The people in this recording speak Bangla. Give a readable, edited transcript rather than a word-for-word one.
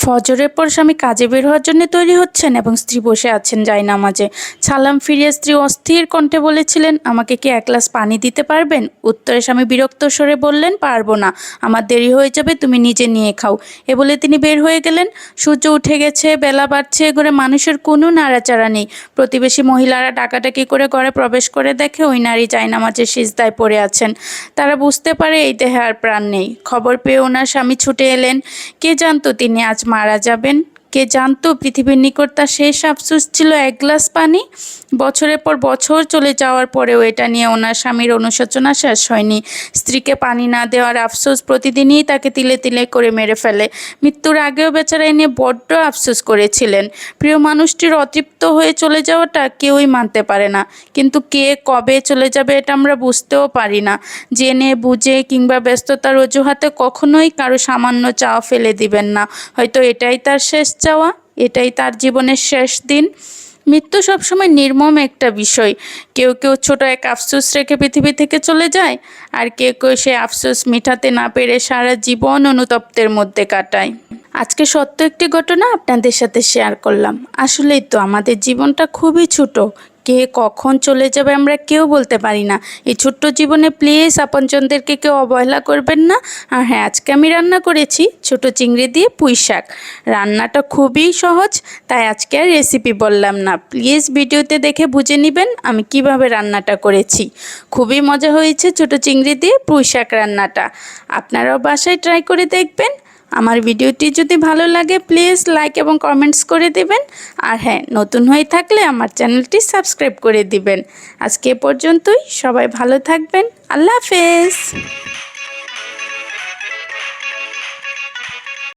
ফজরের পর স্বামী কাজে বের হওয়ার জন্য তৈরি হচ্ছেন এবং স্ত্রী বসে আছেন জায়নামাজে। সালাম ফিরিয়ে স্ত্রী অস্থির কণ্ঠে বলেছিলেন, আমাকে কি এক গ্লাস পানি দিতে পারবেন? উত্তরে স্বামী বিরক্ত স্বরে বললেন, পারবো না, আমার দেরি হয়ে যাবে, তুমি নিজে নিয়ে খাও। এ বলে তিনি বের হয়ে গেলেন। সূর্য উঠে গেছে, বেলা বাড়ছে, ঘরে মানুষের কোনো নাড়াচাড়া নেই। প্রতিবেশী মহিলারা ডাকাডাকি করে ঘরে প্রবেশ করে দেখে ওই নারী জায়নামাজের সিজদায় পড়ে আছেন। তারা বুঝতে পারে এই দেহে আর প্রাণ নেই। খবর পেয়ে ওনার স্বামী ছুটে এলেন। কে জানতো তিনি আজ মারা যাবেন? কে জানতো পৃথিবীর নিকট তার শেষ আফসোস ছিল এক গ্লাস পানি? বছরের পর বছর চলে যাওয়ার পরেও এটা নিয়ে ওনার স্বামীর অনুশোচনা শেষ হয়নি। স্ত্রীকে পানি না দেওয়ার আফসোস প্রতিদিনই তাকে তিলে তিলে করে মেরে ফেলে। মৃত্যুর আগেও বেচারা এ নিয়ে বড্ড আফসোস করেছিলেন। প্রিয় মানুষটির অতৃপ্ত হয়ে চলে যাওয়াটা কেউই মানতে পারে না, কিন্তু কে কবে চলে যাবে এটা আমরা বুঝতেও পারি না। জেনে বুঝে কিংবা ব্যস্ততার অজুহাতে কখনোই কারো সামান্য চাওয়া ফেলে দিবেন না। হয়তো এটাই তার শেষ চাওয়া, এটাই তার জীবনের শেষ দিন। মৃত্যু সবসময় নির্মম একটা বিষয়। কেউ কেউ ছোট এক আফসোস রেখে পৃথিবী থেকে চলে যায়, আর কেউ কেউ সে আফসোস মেটাতে না পেরে সারা জীবন অনুতপ্তের মধ্যে কাটায়। আজকে সত্য একটি ঘটনা আপনাদের সাথে শেয়ার করলাম। আসলেই তো আমাদের জীবনটা খুবই ছোট, কে কখন চলে যাবে আমরা কেউ বলতে পারি না। এই ছোট্ট জীবনে প্লিজ আপনজনদেরকে কেউ অবহেলা করবেন না। আর হ্যাঁ, আজকে আমি রান্না করেছি ছোট চিংড়ি দিয়ে পুঁই শাক। রান্নাটা খুবই সহজ, তাই আজকে আর রেসিপি বললাম না। প্লিজ ভিডিওতে দেখে বুঝে নেবেন আমি কিভাবে রান্নাটা করেছি। খুবই মজা হয়েছে ছোট চিংড়ি দিয়ে পুঁই শাক রান্নাটা। আপনারাও বাসায় ট্রাই করে দেখবেন। আমার ভিডিওটি যদি ভালো লাগে প্লিজ লাইক এবং কমেন্টস করে দিবেন। আর হ্যাঁ, নতুন হয়ে থাকলে আমার চ্যানেলটি সাবস্ক্রাইব করে দিবেন। আজকে এ পর্যন্তই, সবাই ভালো থাকবেন। আল্লাহ হাফেজ।